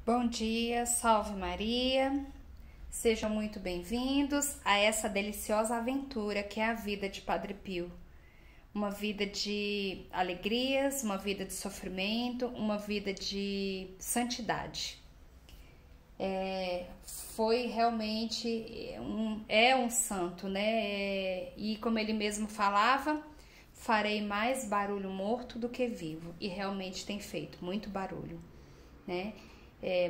Bom dia, salve Maria. Sejam muito bem-vindos a essa deliciosa aventura que é a vida de Padre Pio. Uma vida de alegrias, uma vida de sofrimento, uma vida de santidade. Foi realmente um santo, né? E como ele mesmo falava, farei mais barulho morto do que vivo. E realmente tem feito muito barulho, né?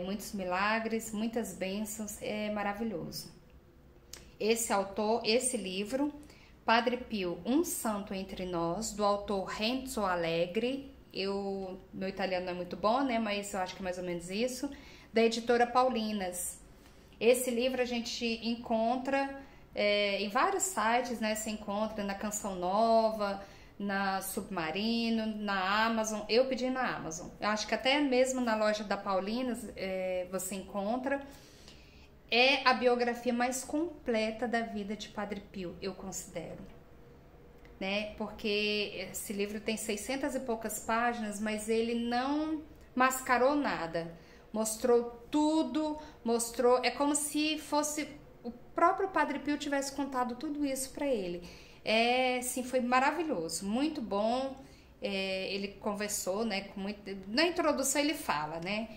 Muitos milagres, muitas bênçãos, é maravilhoso. Esse livro, Padre Pio, um santo entre nós, do autor Renzo Allegri, meu italiano não é muito bom, né, mas eu acho que é mais ou menos isso, da editora Paulinas. Esse livro a gente encontra em vários sites, né, você encontra na Canção Nova, na Submarino, na Amazon. Eu pedi na Amazon. Eu acho que até mesmo na loja da Paulinas você encontra. É a biografia mais completa da vida de Padre Pio, eu considero, né? Porque esse livro tem 600 e poucas páginas, mas ele não mascarou nada. Mostrou tudo, é como se fosse o próprio Padre Pio tivesse contado tudo isso para ele. Sim, foi maravilhoso, muito bom. Ele conversou, né, na introdução ele fala, né?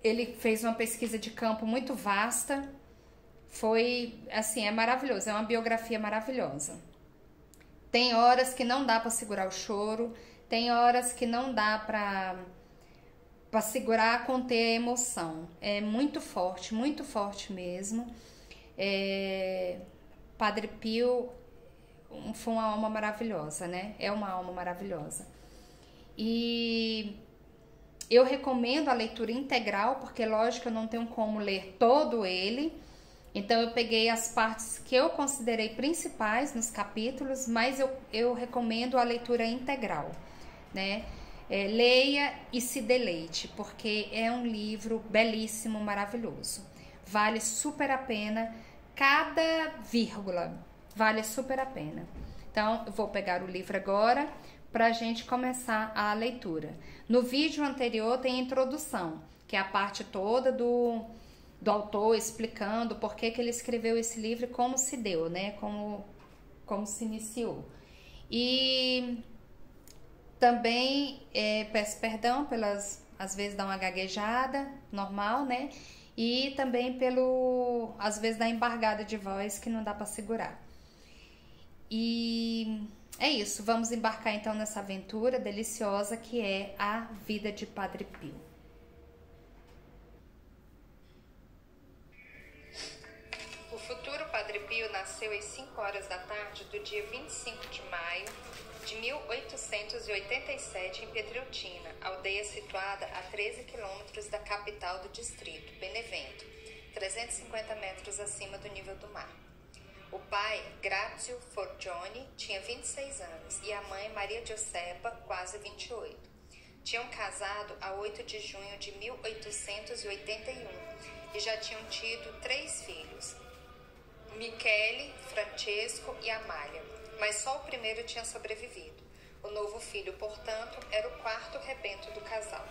Ele fez uma pesquisa de campo muito vasta. Foi, assim, é maravilhoso, é uma biografia maravilhosa. Tem horas que não dá para segurar o choro, tem horas que não dá para segurar, conter a emoção. É muito forte mesmo. Padre Pio foi uma alma maravilhosa, né? É uma alma maravilhosa. E eu recomendo a leitura integral, porque lógico eu não tenho como ler todo ele. Então eu peguei as partes que eu considerei principais nos capítulos, mas eu recomendo a leitura integral, né? Leia e se deleite, porque é um livro belíssimo, maravilhoso. Vale super a pena, cada vírgula vale super a pena. Então, eu vou pegar o livro agora para a gente começar a leitura. No vídeo anterior tem a introdução, que é a parte toda do autor explicando por que ele escreveu esse livro e como se deu, né? Como se iniciou. E também peço perdão pelas, às vezes, dar uma gaguejada, normal, né? E também às vezes, da embargada de voz que não dá para segurar. E é isso, vamos embarcar então nessa aventura deliciosa que é a vida de Padre Pio. O futuro Padre Pio nasceu às 5 horas da tarde do dia 25 de maio de 1887 em Pietreutina, aldeia situada a 13 quilômetros da capital do distrito, Benevento, 350 metros acima do nível do mar. O pai, Grazio Forgione, tinha 26 anos e a mãe, Maria Giuseppa, quase 28. Tinham casado a 8 de junho de 1881 e já tinham tido 3 filhos, Michele, Francesco e Amália, mas só o primeiro tinha sobrevivido. O novo filho, portanto, era o quarto rebento do casal.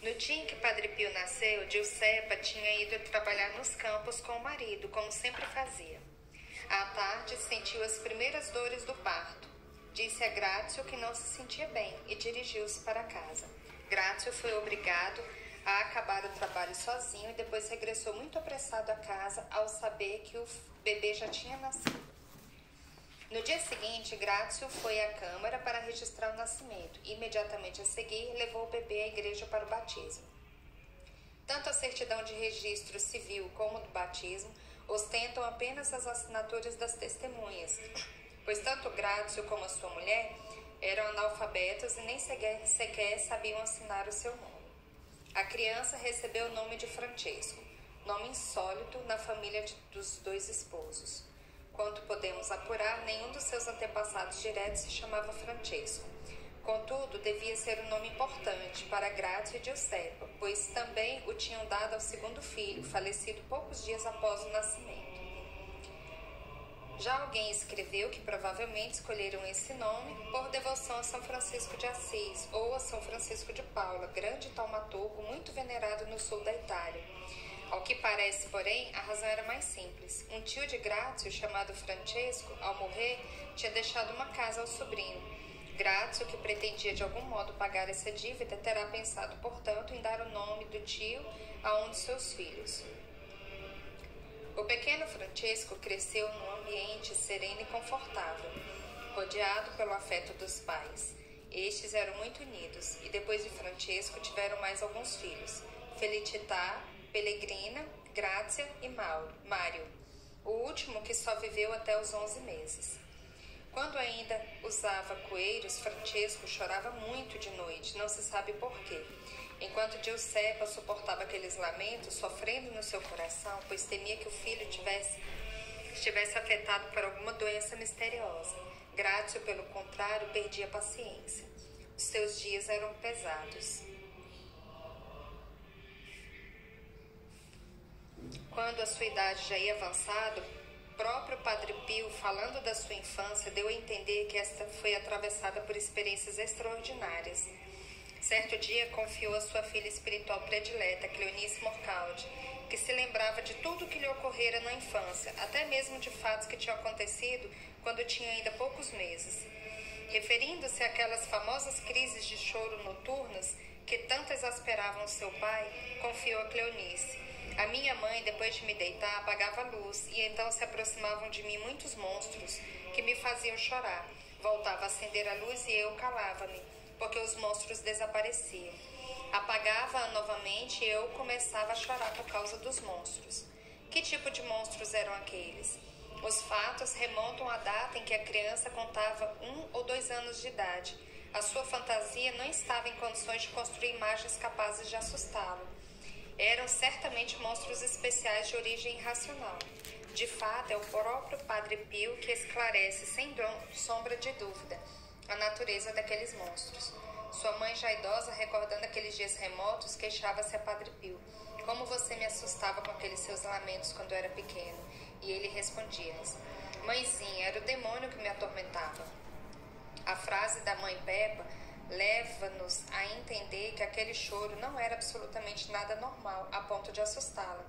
No dia em que Padre Pio nasceu, Giuseppa tinha ido trabalhar nos campos com o marido, como sempre fazia. À tarde, sentiu as primeiras dores do parto. Disse a Grazio que não se sentia bem e dirigiu-se para casa. Grazio foi obrigado a acabar o trabalho sozinho e depois regressou muito apressado a casa ao saber que o bebê já tinha nascido. No dia seguinte, Grazio foi à Câmara para registrar o nascimento e, imediatamente a seguir, levou o bebê à igreja para o batismo. Tanto a certidão de registro civil como do batismo ostentam apenas as assinaturas das testemunhas, pois tanto Grazio como a sua mulher eram analfabetos e nem sequer sabiam assinar o seu nome. A criança recebeu o nome de Francesco, nome insólito na família dos dois esposos. Quanto podemos apurar, nenhum dos seus antepassados diretos se chamava Francesco. Contudo, devia ser um nome importante para Grazio e Giuseppa, pois também o tinham dado ao segundo filho, falecido poucos dias após o nascimento. Já alguém escreveu que provavelmente escolheram esse nome por devoção a São Francisco de Assis ou a São Francisco de Paula, grande taumaturgo muito venerado no sul da Itália. Ao que parece, porém, a razão era mais simples. Um tio de Grazio, chamado Francesco, ao morrer, tinha deixado uma casa ao sobrinho. Grazio, que pretendia de algum modo pagar essa dívida, terá pensado, portanto, em dar o nome do tio a um de seus filhos. O pequeno Francesco cresceu num ambiente sereno e confortável, rodeado pelo afeto dos pais. Estes eram muito unidos e depois de Francesco tiveram mais alguns filhos, Felicità, Pellegrina, Grazia e Mário, o último que só viveu até os 11 meses. Quando ainda usava coeiros, Francesco chorava muito de noite, não se sabe porquê. Enquanto Giuseppa suportava aqueles lamentos, sofrendo no seu coração, pois temia que o filho estivesse afetado por alguma doença misteriosa. Grazio, pelo contrário, perdia a paciência. Os seus dias eram pesados. Quando a sua idade já ia avançada, o próprio Padre Pio, falando da sua infância, deu a entender que esta foi atravessada por experiências extraordinárias. Certo dia, confiou a sua filha espiritual predileta, Cleonice Morcaldi, que se lembrava de tudo o que lhe ocorrera na infância, até mesmo de fatos que tinham acontecido quando tinha ainda poucos meses. Referindo-se àquelas famosas crises de choro noturnas que tanto exasperavam seu pai, confiou a Cleonice. A minha mãe, depois de me deitar, apagava a luz e então se aproximavam de mim muitos monstros que me faziam chorar. Voltava a acender a luz e eu calava-me, porque os monstros desapareciam. Apagava-a novamente e eu começava a chorar por causa dos monstros. Que tipo de monstros eram aqueles? Os fatos remontam à data em que a criança contava 1 ou 2 anos de idade. A sua fantasia não estava em condições de construir imagens capazes de assustá-lo. Eram certamente monstros especiais de origem irracional. De fato, é o próprio Padre Pio que esclarece, sem sombra de dúvida, a natureza daqueles monstros. Sua mãe, já idosa, recordando aqueles dias remotos, queixava-se a Padre Pio. Como você me assustava com aqueles seus lamentos quando eu era pequeno? E ele respondia-lhes: Mãezinha, era o demônio que me atormentava. A frase da mãe Peppa leva-nos a entender que aquele choro não era absolutamente nada normal, a ponto de assustá-la.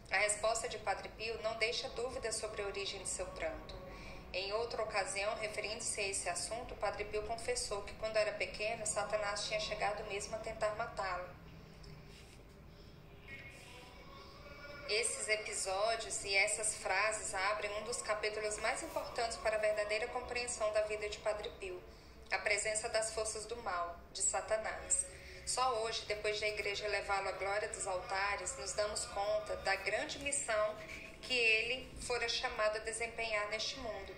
A resposta de Padre Pio não deixa dúvida sobre a origem de seu pranto. Em outra ocasião, referindo-se a esse assunto, Padre Pio confessou que, quando era pequeno, Satanás tinha chegado mesmo a tentar matá-lo. Esses episódios e essas frases abrem um dos capítulos mais importantes para a verdadeira compreensão da vida de Padre Pio, a presença das forças do mal, de Satanás. Só hoje, depois da Igreja levá-lo à glória dos altares, nos damos conta da grande missão que ele fora chamado a desempenhar neste mundo.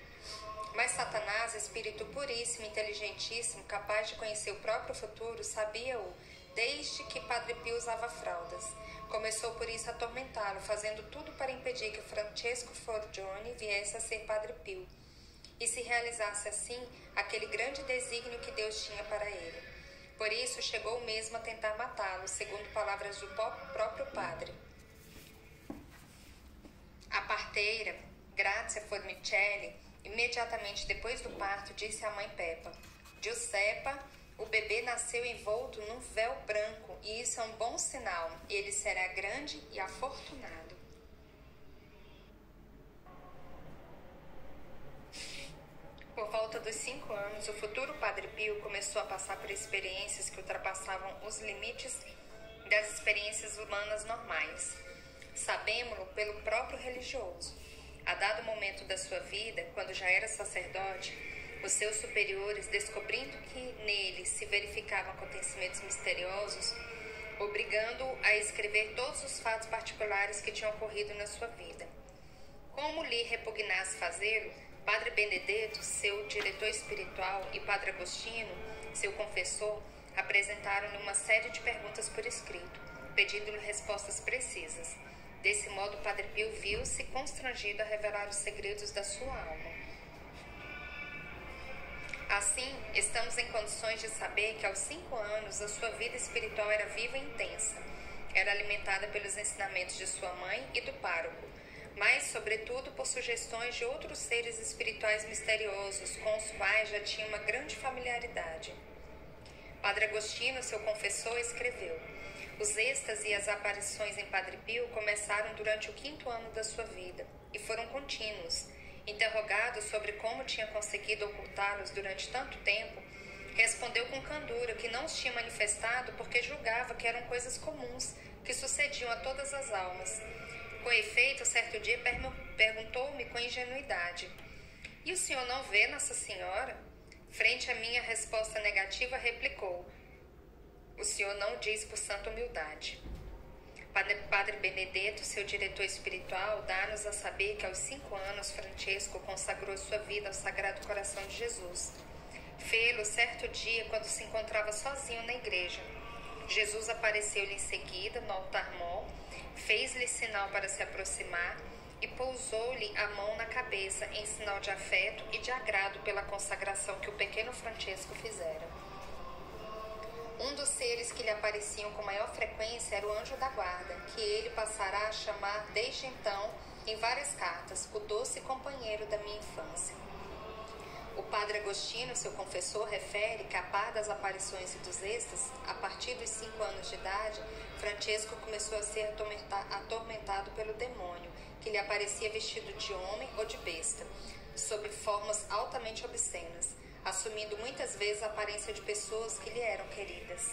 Mas Satanás, espírito puríssimo, inteligentíssimo, capaz de conhecer o próprio futuro, sabia-o desde que Padre Pio usava fraldas. Começou por isso a atormentá-lo, fazendo tudo para impedir que Francesco Forgione viesse a ser Padre Pio e se realizasse assim aquele grande desígnio que Deus tinha para ele. Por isso chegou mesmo a tentar matá-lo, segundo palavras do próprio padre. A parteira, Grazia Formicelli, imediatamente depois do parto, disse à mãe Peppa: Giuseppa, o bebê nasceu envolto num véu branco e isso é um bom sinal. Ele será grande e afortunado. Por volta dos 5 anos, o futuro Padre Pio começou a passar por experiências que ultrapassavam os limites das experiências humanas normais. Sabemo-lo pelo próprio religioso. A dado momento da sua vida, quando já era sacerdote, os seus superiores, descobrindo que nele se verificavam acontecimentos misteriosos, obrigando-o a escrever todos os fatos particulares que tinham ocorrido na sua vida. Como lhe repugnasse fazê-lo, Padre Benedetto, seu diretor espiritual, e Padre Agostino, seu confessor, apresentaram-lhe uma série de perguntas por escrito, pedindo-lhe respostas precisas. Desse modo, Padre Pio viu-se constrangido a revelar os segredos da sua alma. Assim, estamos em condições de saber que aos 5 anos a sua vida espiritual era viva e intensa. Era alimentada pelos ensinamentos de sua mãe e do pároco. mas, sobretudo, por sugestões de outros seres espirituais misteriosos, com os quais já tinha uma grande familiaridade. Padre Agostinho, seu confessor, escreveu: os êxtases e as aparições em Padre Pio começaram durante o 5º ano da sua vida e foram contínuos. Interrogado sobre como tinha conseguido ocultá-los durante tanto tempo, respondeu com candura que não os tinha manifestado porque julgava que eram coisas comuns que sucediam a todas as almas. Com efeito, certo dia perguntou-me com ingenuidade: e o senhor não vê Nossa Senhora? Frente à minha resposta negativa, replicou: o senhor não o diz por santa humildade. Padre Benedetto, seu diretor espiritual, dá-nos a saber que aos 5 anos Francesco consagrou sua vida ao Sagrado Coração de Jesus. Fê-lo certo dia quando se encontrava sozinho na igreja. Jesus apareceu-lhe em seguida no altar-mor, fez-lhe sinal para se aproximar e pousou-lhe a mão na cabeça em sinal de afeto e de agrado pela consagração que o pequeno Francesco fizera. Um dos seres que lhe apareciam com maior frequência era o anjo da guarda, que ele passará a chamar desde então, em várias cartas, o doce companheiro da minha infância. O padre Agostinho, seu confessor, refere que, a par das aparições e dos êxtases, a partir dos 5 anos de idade, Francesco começou a ser atormentado pelo demônio, que lhe aparecia vestido de homem ou de besta, sob formas altamente obscenas, assumindo muitas vezes a aparência de pessoas que lhe eram queridas.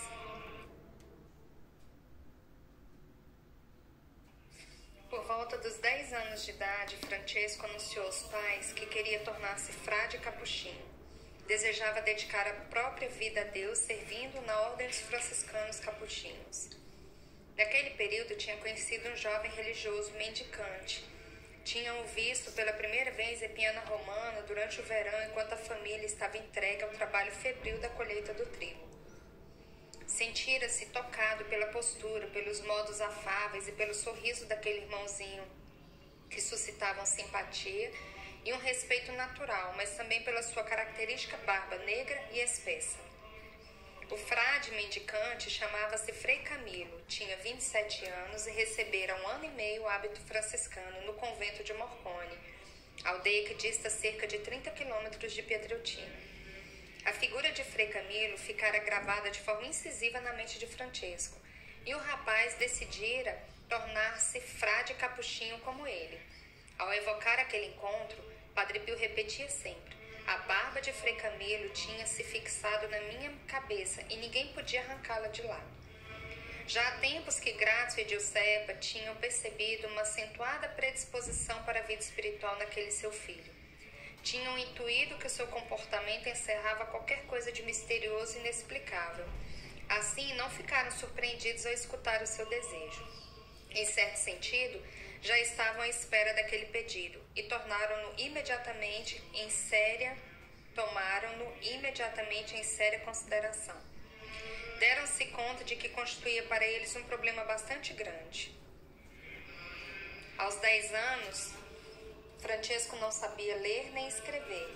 Por volta dos 10 anos de idade, Francesco anunciou aos pais que queria tornar-se frade capuchinho. Desejava dedicar a própria vida a Deus, servindo na ordem dos franciscanos capuchinhos. Naquele período, tinha conhecido um jovem religioso mendicante. Tinham-o visto pela primeira vez em Piana Romana durante o verão, enquanto a família estava entregue ao trabalho febril da colheita do trigo. Sentira-se tocado pela postura, pelos modos afáveis e pelo sorriso daquele irmãozinho, que suscitavam simpatia e um respeito natural, mas também pela sua característica barba negra e espessa. O frade mendicante chamava-se Frei Camilo, tinha 27 anos e recebera há 1 ano e meio o hábito franciscano no convento de Morcone, aldeia que dista cerca de 30 quilômetros de Pietrelcina. A figura de Frei Camilo ficara gravada de forma incisiva na mente de Francesco, e o rapaz decidira tornar-se frade capuchinho como ele. Ao evocar aquele encontro, Padre Pio repetia sempre: a barba de Frei Camilo tinha se fixado na minha cabeça e ninguém podia arrancá-la de lá. Já há tempos que Grazio e Giuseppa tinham percebido uma acentuada predisposição para a vida espiritual naquele seu filho. Tinham intuído que o seu comportamento encerrava qualquer coisa de misterioso e inexplicável. Assim, não ficaram surpreendidos ao escutar o seu desejo. Em certo sentido, já estavam à espera daquele pedido e tomaram-no imediatamente em séria consideração. Deram-se conta de que constituía para eles um problema bastante grande. Aos 10 anos, Francesco não sabia ler nem escrever.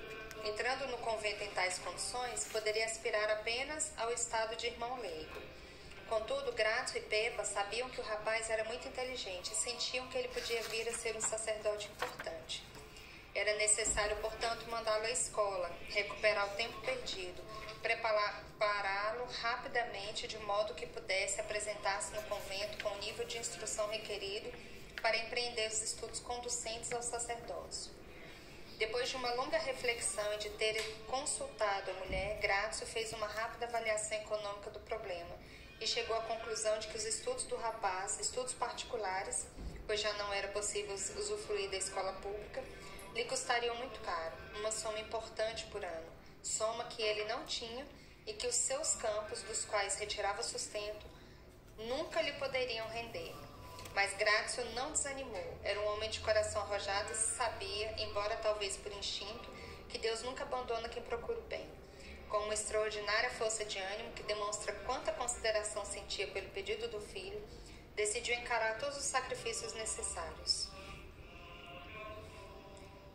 Entrando no convento em tais condições, poderia aspirar apenas ao estado de irmão leigo. Contudo, Grazio e Pepa sabiam que o rapaz era muito inteligente e sentiam que ele podia vir a ser um sacerdote importante. Era necessário, portanto, mandá-lo à escola, recuperar o tempo perdido, prepará-lo rapidamente de modo que pudesse apresentar-se no convento com o nível de instrução requerido para empreender os estudos conducentes ao sacerdócio. Depois de uma longa reflexão e de ter consultado a mulher, Grazio fez uma rápida avaliação econômica do problema e chegou à conclusão de que os estudos do rapaz, estudos particulares, pois já não era possível usufruir da escola pública, lhe custariam muito caro, uma soma importante por ano, soma que ele não tinha e que os seus campos, dos quais retirava sustento, nunca lhe poderiam render. Mas Grazio não desanimou, era um homem de coração arrojado e sabia, embora talvez por instinto, que Deus nunca abandona quem procura o bem. Com uma extraordinária força de ânimo que demonstra quanta consideração sentia pelo pedido do filho, decidiu encarar todos os sacrifícios necessários.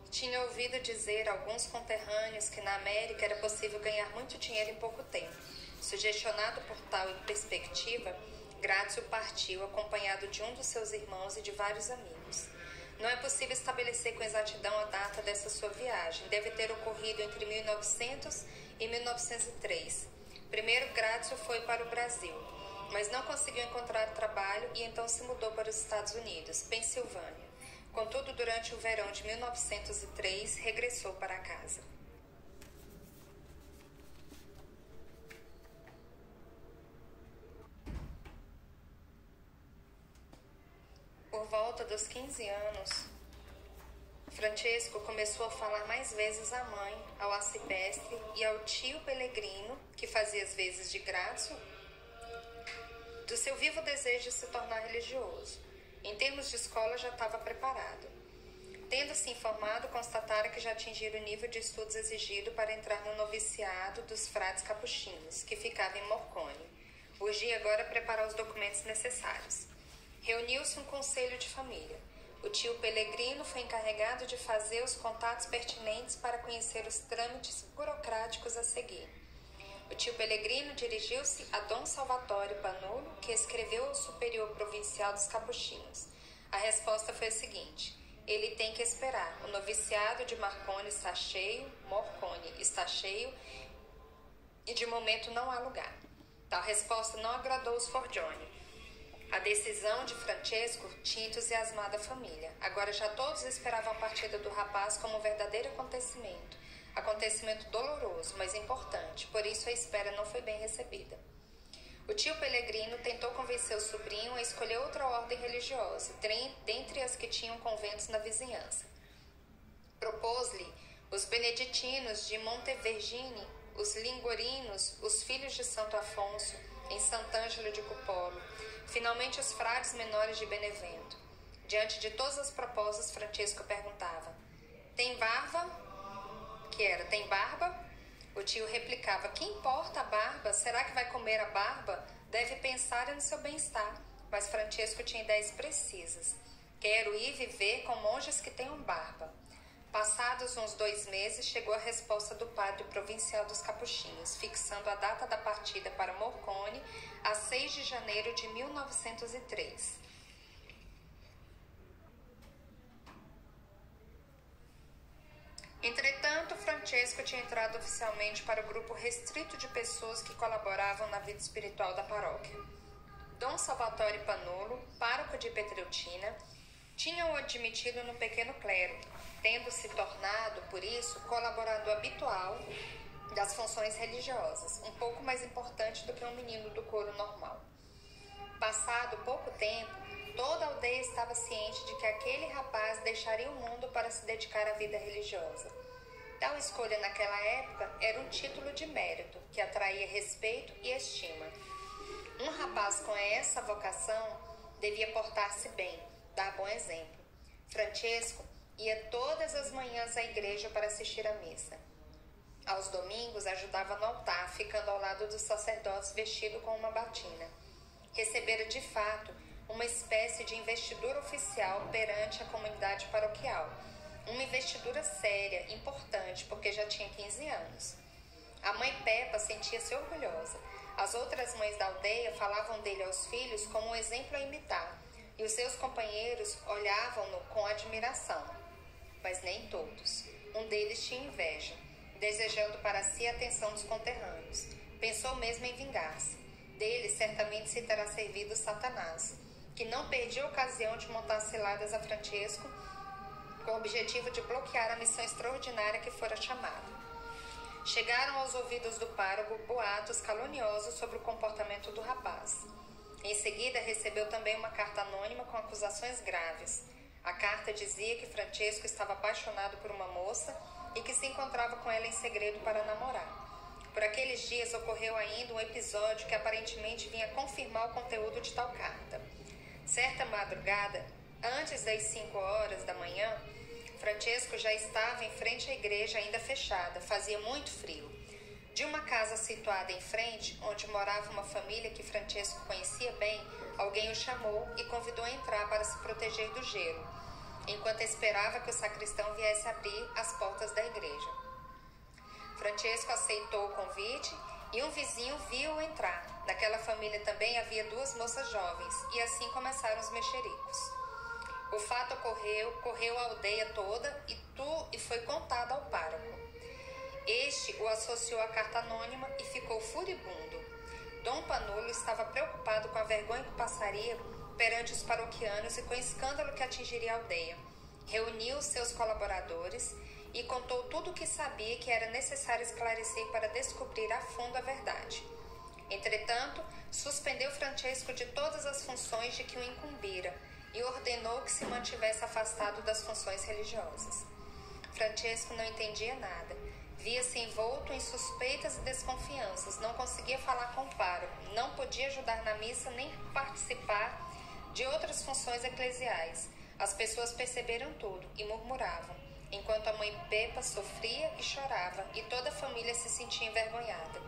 Tinha ouvido dizer a alguns conterrâneos que na América era possível ganhar muito dinheiro em pouco tempo. Sugestionado por tal perspectiva, Grazio partiu acompanhado de um dos seus irmãos e de vários amigos. Não é possível estabelecer com exatidão a data dessa sua viagem. Deve ter ocorrido entre 1900 e 1903. Primeiro, Grazio foi para o Brasil, mas não conseguiu encontrar trabalho e então se mudou para os Estados Unidos, Pensilvânia. Contudo, durante o verão de 1903, regressou para casa. Por volta dos 15 anos, Francesco começou a falar mais vezes à mãe, ao arcipestre e ao tio Pellegrino, que fazia as vezes de Grazio, do seu vivo desejo de se tornar religioso. Em termos de escola, já estava preparado. Tendo-se informado, constatara que já atingira o nível de estudos exigido para entrar no noviciado dos frades capuchinhos, que ficava em Morcone. Urgia agora preparar os documentos necessários. Reuniu-se um conselho de família. O tio Pellegrino foi encarregado de fazer os contatos pertinentes para conhecer os trâmites burocráticos a seguir. O tio Pellegrino dirigiu-se a Dom Salvatore Panolo, que escreveu ao superior provincial dos capuchinhos. A resposta foi a seguinte: ele tem que esperar. O noviciado de Morcone está cheio e de momento não há lugar. Tal resposta não agradou os Forgione. A decisão de Francesco tinha entusiasmado a família. Agora já todos esperavam a partida do rapaz como um verdadeiro acontecimento. Acontecimento doloroso, mas importante. Por isso a espera não foi bem recebida. O tio Pellegrino tentou convencer o sobrinho a escolher outra ordem religiosa, dentre as que tinham conventos na vizinhança. Propôs-lhe os beneditinos de Montevergine, os lingorinos, os filhos de Santo Afonso, em Sant'Angelo de Cupolo, finalmente os frades menores de Benevento. Diante de todas as propostas, Francesco perguntava: tem barba? Tem barba? O tio replicava: que importa a barba? Será que vai comer a barba? Deve pensar no seu bem-estar. Mas Francesco tinha ideias precisas. Quero ir viver com monges que tenham barba. Passados uns 2 meses, chegou a resposta do padre provincial dos capuchinhos, fixando a data da partida para Morcone a 6 de janeiro de 1903. Entretanto, Francesco tinha entrado oficialmente para o grupo restrito de pessoas que colaboravam na vida espiritual da paróquia. Dom Salvatore Panolo, pároco de Petreutina, tinha-o admitido no pequeno clero, tendo se tornado, por isso, colaborador habitual das funções religiosas, um pouco mais importante do que um menino do coro normal. Passado pouco tempo, toda a aldeia estava ciente de que aquele rapaz deixaria o mundo para se dedicar à vida religiosa. Tal escolha naquela época era um título de mérito, que atraía respeito e estima. Um rapaz com essa vocação devia portar-se bem, dar bom exemplo. Francesco ia todas as manhãs à igreja para assistir à missa. Aos domingos ajudava no altar, ficando ao lado dos sacerdotes vestido com uma batina. Recebera de fato uma espécie de investidura oficial perante a comunidade paroquial. Uma investidura séria, importante, porque já tinha 15 anos. A mãe Pepa sentia-se orgulhosa. As outras mães da aldeia falavam dele aos filhos como um exemplo a imitar, e os seus companheiros olhavam-no com admiração. Mas nem todos. Um deles tinha inveja, desejando para si a atenção dos conterrâneos. Pensou mesmo em vingar-se. Dele certamente se terá servido Satanás, que não perdia a ocasião de montar ciladas a Francesco com o objetivo de bloquear a missão extraordinária que fora chamada. Chegaram aos ouvidos do pároco boatos caluniosos sobre o comportamento do rapaz. Em seguida, recebeu também uma carta anônima com acusações graves. A carta dizia que Francesco estava apaixonado por uma moça e que se encontrava com ela em segredo para namorar. Por aqueles dias ocorreu ainda um episódio que aparentemente vinha confirmar o conteúdo de tal carta. Certa madrugada, antes das 5 horas da manhã, Francesco já estava em frente à igreja ainda fechada, fazia muito frio. De uma casa situada em frente, onde morava uma família que Francesco conhecia bem, alguém o chamou e convidou a entrar para se proteger do gelo, enquanto esperava que o sacristão viesse abrir as portas da igreja. Francesco aceitou o convite e um vizinho viu-o entrar. Naquela família também havia 2 moças jovens, e assim começaram os mexericos. O fato correu a aldeia toda e foi contado ao pároco. Este o associou à carta anônima e ficou furibundo. Dom Panulo estava preocupado com a vergonha que passaria perante os paroquianos e com o escândalo que atingiria a aldeia. Reuniu seus colaboradores e contou tudo o que sabia que era necessário esclarecer para descobrir a fundo a verdade. Entretanto, suspendeu Francesco de todas as funções de que o incumbira e ordenou que se mantivesse afastado das funções religiosas. Francesco não entendia nada. Via-se envolto em suspeitas e desconfianças, não conseguia falar com o pároco, não podia ajudar na missa nem participar de outras funções eclesiais. As pessoas perceberam tudo e murmuravam, enquanto a mãe Pepa sofria e chorava e toda a família se sentia envergonhada.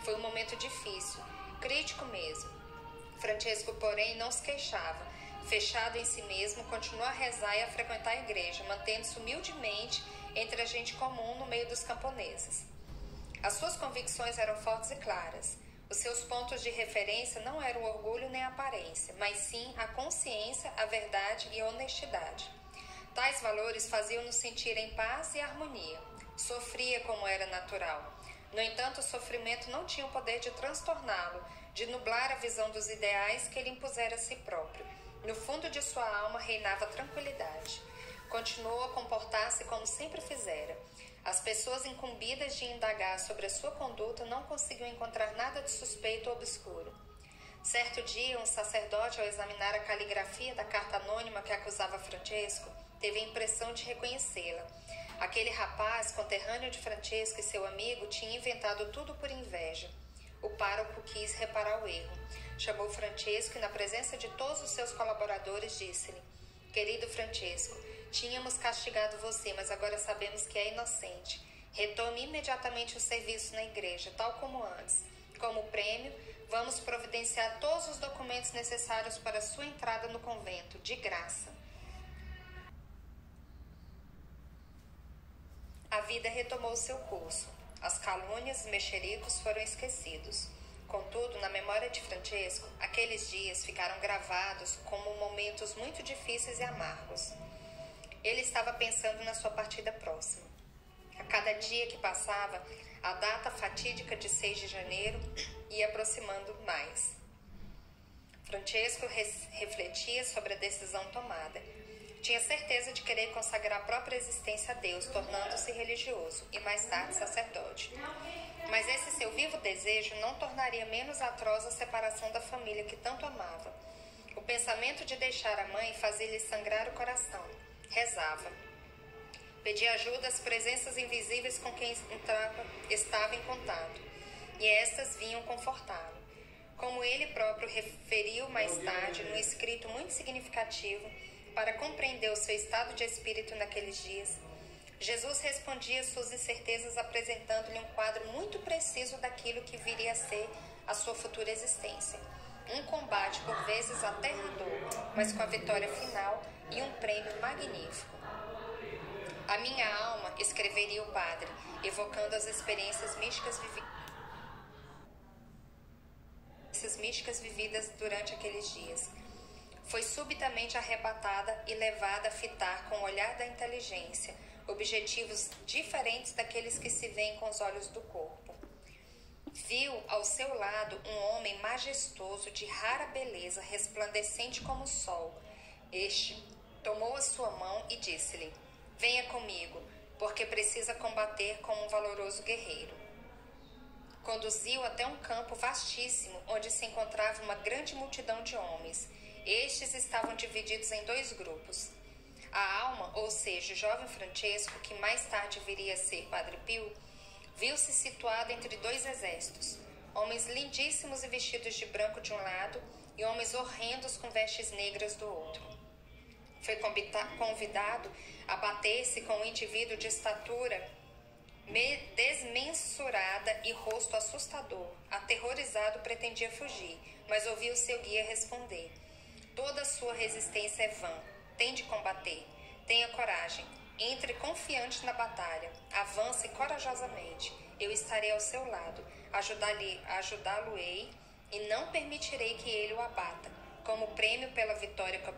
Foi um momento difícil, crítico mesmo. Francesco, porém, não se queixava. Fechado em si mesmo, continuou a rezar e a frequentar a igreja, mantendo-se humildemente entre a gente comum no meio dos camponeses. As suas convicções eram fortes e claras. Os seus pontos de referência não eram o orgulho nem a aparência, mas sim a consciência, a verdade e a honestidade. Tais valores faziam-no sentir em paz e harmonia. Sofria como era natural. No entanto, o sofrimento não tinha o poder de transtorná-lo, de nublar a visão dos ideais que ele impusera a si próprio. No fundo de sua alma reinava tranquilidade. Continuou a comportar-se como sempre fizera. As pessoas incumbidas de indagar sobre a sua conduta não conseguiam encontrar nada de suspeito ou obscuro. Certo dia, um sacerdote, ao examinar a caligrafia da carta anônima que acusava Francesco, teve a impressão de reconhecê-la. Aquele rapaz, conterrâneo de Francesco e seu amigo, tinha inventado tudo por inveja. O pároco quis reparar o erro. Chamou Francesco e, na presença de todos os seus colaboradores, disse-lhe: Querido Francesco, tínhamos castigado você, mas agora sabemos que é inocente. Retome imediatamente o serviço na igreja, tal como antes. Como prêmio, vamos providenciar todos os documentos necessários para sua entrada no convento, de graça. A vida retomou seu curso. As calúnias e mexericos foram esquecidos. Contudo, na memória de Francesco, aqueles dias ficaram gravados como momentos muito difíceis e amargos. Ele estava pensando na sua partida próxima. A cada dia que passava, a data fatídica de 6 de janeiro ia aproximando mais. Francesco refletia sobre a decisão tomada. Tinha certeza de querer consagrar a própria existência a Deus, tornando-se religioso e mais tarde sacerdote. Mas esse seu vivo desejo não tornaria menos atroz a separação da família que tanto amava. O pensamento de deixar a mãe fazia-lhe sangrar o coração. Rezava. Pedia ajuda às presenças invisíveis com quem estava em contato, e estas vinham confortá-lo. Como ele próprio referiu mais tarde, num escrito muito significativo, para compreender o seu estado de espírito naqueles dias, Jesus respondia às suas incertezas apresentando-lhe um quadro muito preciso daquilo que viria a ser a sua futura existência. Um combate por vezes aterrador, mas com a vitória final e um prêmio magnífico. A minha alma, escreveria o padre, evocando as experiências místicas vividas durante aqueles dias, foi subitamente arrebatada e levada a fitar com o olhar da inteligência objetivos diferentes daqueles que se veem com os olhos do corpo. Viu ao seu lado um homem majestoso de rara beleza, resplandecente como o sol. Este tomou a sua mão e disse-lhe: Venha comigo, porque precisa combater como um valoroso guerreiro. Conduziu até um campo vastíssimo, onde se encontrava uma grande multidão de homens. Estes estavam divididos em 2 grupos. A alma, ou seja, o jovem Francesco, que mais tarde viria a ser Padre Pio, viu-se situado entre 2 exércitos, homens lindíssimos e vestidos de branco de um lado e homens horrendos com vestes negras do outro. Foi convidado a bater-se com um indivíduo de estatura desmensurada e rosto assustador. Aterrorizado, pretendia fugir, mas ouviu seu guia responder: Toda a sua resistência é vã. Tente combater. Tenha coragem. Entre confiante na batalha. Avance corajosamente. Eu estarei ao seu lado. Ajudá-lo-ei e não permitirei que ele o abata. Como prêmio pela vitória que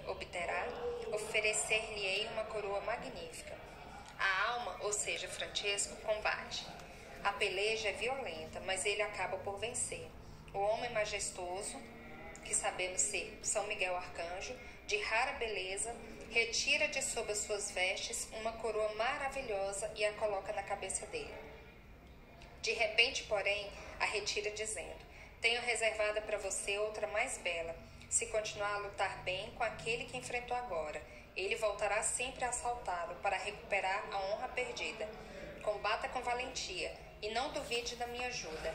obterá, oferecer-lhe-ei uma coroa magnífica. A alma, ou seja, Francesco, combate. A peleja é violenta, mas ele acaba por vencer. O homem majestoso, que sabemos ser São Miguel Arcanjo, de rara beleza, retira de sob as suas vestes uma coroa maravilhosa e a coloca na cabeça dele. De repente, porém, a retira dizendo: tenho reservada para você outra mais bela. Se continuar a lutar bem com aquele que enfrentou agora, ele voltará sempre a assaltá-lo para recuperar a honra perdida. Combata com valentia e não duvide da minha ajuda.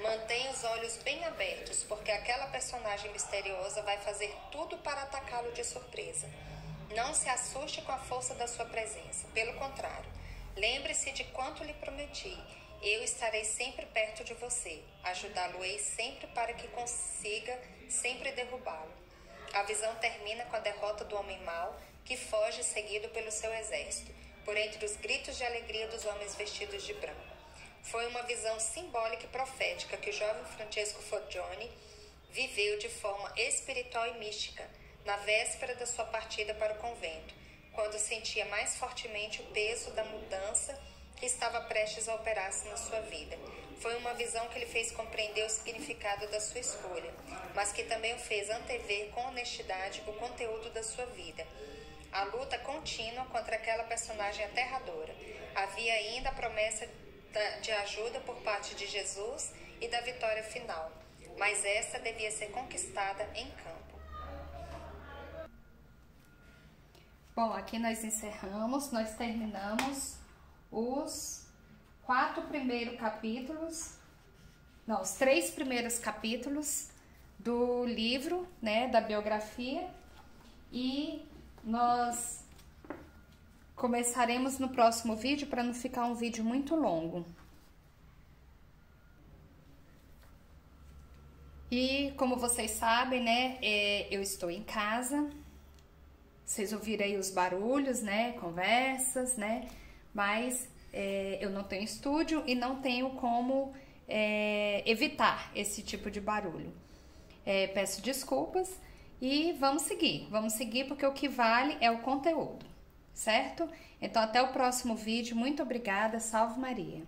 Mantenha os olhos bem abertos, porque aquela personagem misteriosa vai fazer tudo para atacá-lo de surpresa. Não se assuste com a força da sua presença. Pelo contrário, lembre-se de quanto lhe prometi. Eu estarei sempre perto de você. Ajudá-lo-ei sempre para que consiga sempre derrubá-lo. A visão termina com a derrota do homem mau, que foge seguido pelo seu exército, por entre os gritos de alegria dos homens vestidos de branco. Foi uma visão simbólica e profética que o jovem Francesco Forgione viveu de forma espiritual e mística, na véspera da sua partida para o convento, quando sentia mais fortemente o peso da mudança que estava prestes a operar-se na sua vida. Foi uma visão que lhe fez compreender o significado da sua escolha, mas que também o fez antever com honestidade o conteúdo da sua vida. A luta contínua contra aquela personagem aterradora. Havia ainda a promessa de ajuda por parte de Jesus e da vitória final, mas essa devia ser conquistada em campo. Bom, aqui nós encerramos, nós terminamos os 3 primeiros capítulos do livro, né, da biografia, e nós começaremos no próximo vídeo para não ficar um vídeo muito longo. E como vocês sabem, né, eu estou em casa. Vocês ouviram aí os barulhos, né, conversas, né, mas eu não tenho estúdio e não tenho como evitar esse tipo de barulho. Peço desculpas e vamos seguir porque o que vale é o conteúdo, certo? Então até o próximo vídeo, muito obrigada, salve Maria!